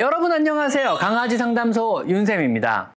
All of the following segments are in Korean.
여러분 안녕하세요. 강아지 상담소 윤쌤입니다.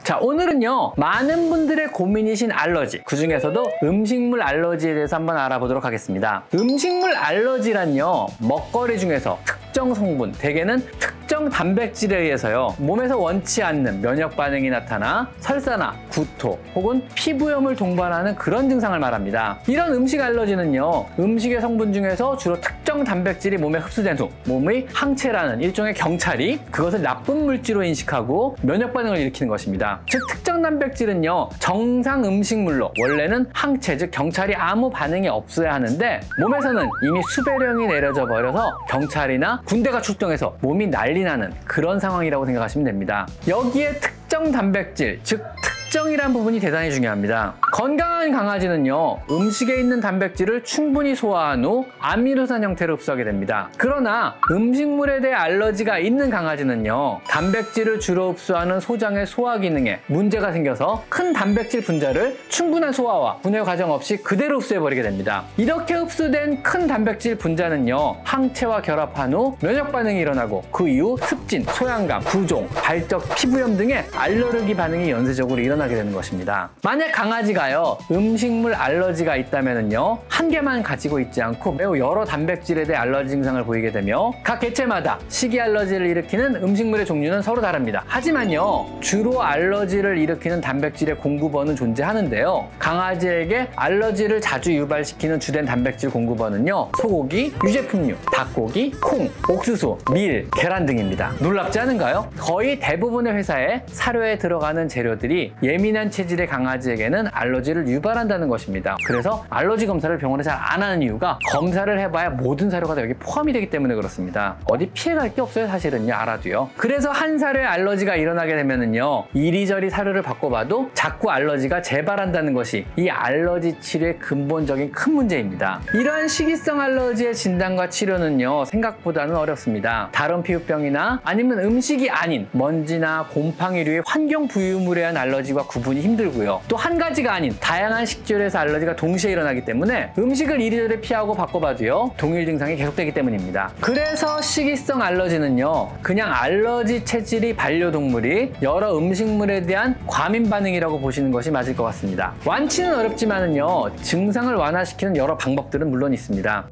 자, 오늘은요, 많은 분들의 고민이신 알러지, 그 중에서도 음식물 알러지에 대해서 한번 알아보도록 하겠습니다. 음식물 알러지란요, 먹거리 중에서 특정 성분, 대개는 특정 단백질에 의해서요, 몸에서 원치 않는 면역 반응이 나타나 설사나 구토 혹은 피부염을 동반하는 그런 증상을 말합니다. 이런 음식 알러지는요, 음식의 성분 중에서 주로 특정 단백질이 몸에 흡수된 후 몸의 항체라는 일종의 경찰이 그것을 나쁜 물질로 인식하고 면역 반응을 일으키는 것입니다. 즉, 특정 단백질은요, 정상 음식물로 원래는 항체, 즉 경찰이 아무 반응이 없어야 하는데 몸에서는 이미 수배령이 내려져 버려서 경찰이나 군대가 출동해서 몸이 난리 나는 그런 상황이라고 생각하시면 됩니다. 여기에 특정 단백질, 즉 특정이란 부분이 대단히 중요합니다. 건강한 강아지는요, 음식에 있는 단백질을 충분히 소화한 후 아미노산 형태로 흡수하게 됩니다. 그러나 음식물에 대해 알러지가 있는 강아지는요, 단백질을 주로 흡수하는 소장의 소화 기능에 문제가 생겨서 큰 단백질 분자를 충분한 소화와 분해 과정 없이 그대로 흡수해버리게 됩니다. 이렇게 흡수된 큰 단백질 분자는요, 항체와 결합한 후 면역 반응이 일어나고 그 이후 습진, 소양감, 부종, 발적, 피부염 등의 알러르기 반응이 연쇄적으로 일어나게 되는 것입니다. 만약 강아지가요, 음식물 알러지가 있다면요, 한 개만 가지고 있지 않고 매우 여러 단백질에 대해 알러지 증상을 보이게 되며 각 개체마다 식이 알러지를 일으키는 음식물의 종류는 서로 다릅니다. 하지만요, 주로 알러지를 일으키는 단백질의 공급원은 존재하는데요, 강아지에게 알러지를 자주 유발시키는 주된 단백질 공급원은요, 소고기, 유제품류, 닭고기, 콩, 옥수수, 밀, 계란 등입니다. 놀랍지 않은가요? 거의 대부분의 회사에 사료에 들어가는 재료들이 예민한 체질의 강아지에게는 알러지를 유발한다는 것입니다. 그래서 알러지 검사를 병원에 잘 안 하는 이유가 검사를 해봐야 모든 사료가 다 여기 포함이 되기 때문에 그렇습니다. 어디 피해갈 게 없어요, 사실은요. 알아도요. 그래서 한 사료에 알러지가 일어나게 되면은요, 이리저리 사료를 바꿔봐도 자꾸 알러지가 재발한다는 것이 이 알러지 치료의 근본적인 큰 문제입니다. 이러한 식이성 알러지의 진단과 치료는요, 생각보다는 어렵습니다. 다른 피부병이나 아니면 음식이 아닌 먼지나 곰팡이류의 환경 부유물에 의한 알러지와 구분이 힘들고요. 또 한 가지가 아닌 다양한 식재료에서 알러지가 동시에 일어나기 때문에 음식을 이리저리 피하고 바꿔봐도요, 동일 증상이 계속되기 때문입니다. 그래서 식이성 알러지는요, 그냥 알러지 체질이 반려동물이 여러 음식물에 대한 과민 반응이라고 보시는 것이 맞을 것 같습니다. 완치는 어렵지만은요, 증상을 완화시키는 여러 방법들은 물론 있습니다.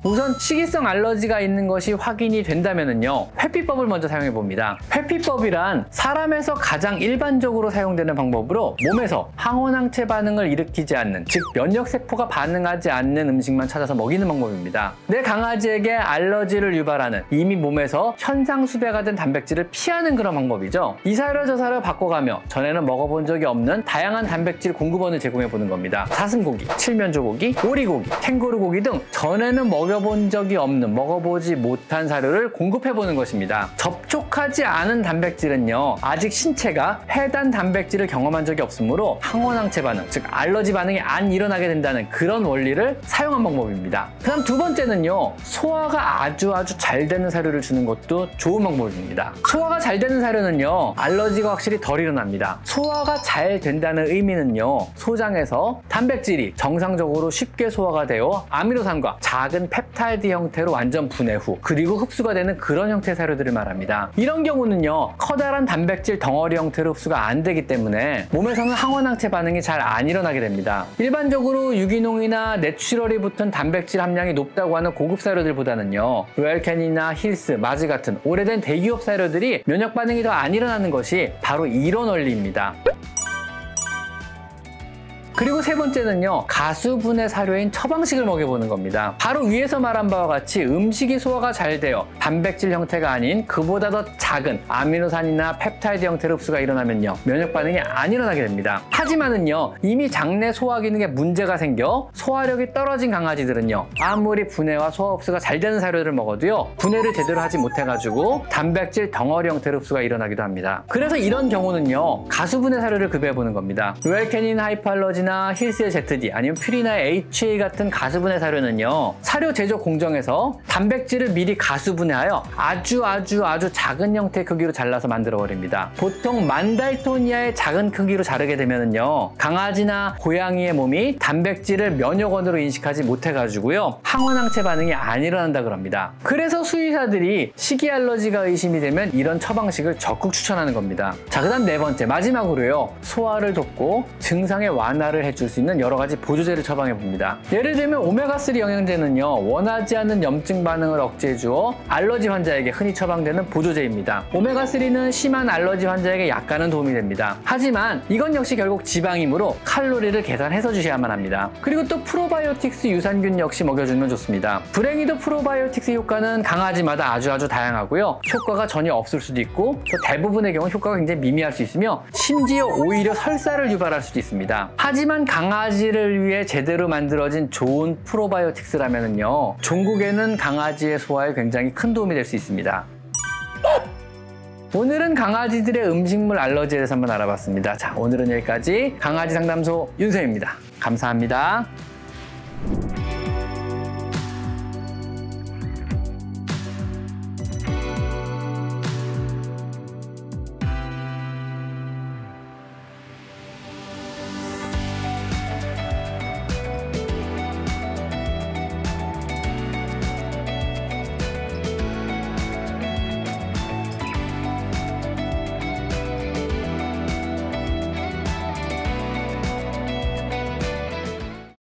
우선 식이성 알러지가 있는 것이 확인이 된다면은요, 회피법을 먼저 사용해 봅니다. 회피법이란 사람에서 가장 일반적으로 사용되는 방법으로 몸에서 항원항체 반응을 일으키지 않는, 즉 면역세포가 반응하지 않는 음식만 찾아서 먹이는 방법입니다. 내 강아지에게 알러지를 유발하는 이미 몸에서 현상수배가 된 단백질을 피하는 그런 방법이죠. 이 사료 저 사료 바꿔가며 전에는 먹어본 적이 없는 다양한 단백질 공급원을 제공해 보는 겁니다. 사슴고기, 칠면조고기, 오리고기, 캥거루고기 등 전에는 먹어본 적이 없는, 먹어보지 못한 사료를 공급해보는 것입니다. 접촉하지 않은 단백질은요, 아직 신체가 해당 단백질을 경험한 적이 없으므로 항원항체 반응, 즉 알러지 반응이 안 일어나게 된다는 그런 원리를 사용한 방법입니다. 그 다음 두 번째는요, 소화가 아주 잘 되는 사료를 주는 것도 좋은 방법입니다. 소화가 잘 되는 사료는요, 알러지가 확실히 덜 일어납니다. 소화가 잘 된다는 의미는요, 소장에서 단백질이 정상적으로 쉽게 소화가 되어 아미노산과 작은 펩타이드 형태로 완전 분해 후 그리고 흡수가 되는 그런 형태의 사료들을 말합니다. 이런 경우는요, 커다란 단백질 덩어리 형태로 흡수가 안 되기 때문에 몸에서는 항원항체 반응이 잘 안 일어나게 됩니다. 일반적으로 유기농이나 내추럴이 붙은 단백질 함량이 높다고 하는 고급 사료들보다는요, 로얄캐닌이나 힐스, 마즈 같은 오래된 대기업 사료들이 면역 반응이 더 안 일어나는 것이 바로 이런 원리입니다. 그리고 세 번째는요, 가수분해 사료인 처방식을 먹여보는 겁니다. 바로 위에서 말한 바와 같이 음식이 소화가 잘 되어 단백질 형태가 아닌 그보다 더 작은 아미노산이나 펩타이드 형태로 흡수가 일어나면요, 면역 반응이 안 일어나게 됩니다. 하지만은요, 이미 장내 소화 기능에 문제가 생겨 소화력이 떨어진 강아지들은요, 아무리 분해와 소화 흡수가 잘 되는 사료를 먹어도요, 분해를 제대로 하지 못해가지고 단백질 덩어리 형태로 흡수가 일어나기도 합니다. 그래서 이런 경우는요, 가수분해 사료를 급여해보는 겁니다. 로얄캐닌 하이퍼알러지 강아지나 힐스의 ZD 아니면 퓨리나의 HA 같은 가수분해 사료는요, 사료 제조 공정에서 단백질을 미리 가수분해하여 아주 작은 형태의 크기로 잘라서 만들어 버립니다. 보통 만달토니아의 작은 크기로 자르게 되면은요, 강아지나 고양이의 몸이 단백질을 면역원으로 인식하지 못해가지고요, 항원항체 반응이 안 일어난다 그럽니다. 그래서 수의사들이 식이 알러지가 의심이 되면 이런 처방식을 적극 추천하는 겁니다. 자, 그다음 네 번째, 마지막으로요, 소화를 돕고 증상의 완화를 해줄 수 있는 여러 가지 보조제를 처방해 봅니다. 예를 들면 오메가3 영양제는요, 원하지 않는 염증 반응을 억제해 주어 알러지 환자에게 흔히 처방되는 보조제입니다. 오메가3는 심한 알러지 환자에게 약간은 도움이 됩니다. 하지만 이건 역시 결국 지방이므로 칼로리를 계산해서 주셔야만 합니다. 그리고 또 프로바이오틱스 유산균 역시 먹여주면 좋습니다. 불행히도 프로바이오틱스 효과는 강아지마다 아주 다양하고요, 효과가 전혀 없을 수도 있고, 또 대부분의 경우 효과가 굉장히 미미할 수 있으며 심지어 오히려 설사를 유발할 수도 있습니다. 하지만 강아지를 위해 제대로 만들어진 좋은 프로바이오틱스라면요, 종국에는 강아지의 소화에 굉장히 큰 도움이 될 수 있습니다. 오늘은 강아지들의 음식물 알러지에 대해서 한번 알아봤습니다. 자, 오늘은 여기까지 강아지 상담소 윤쌤입니다. 감사합니다.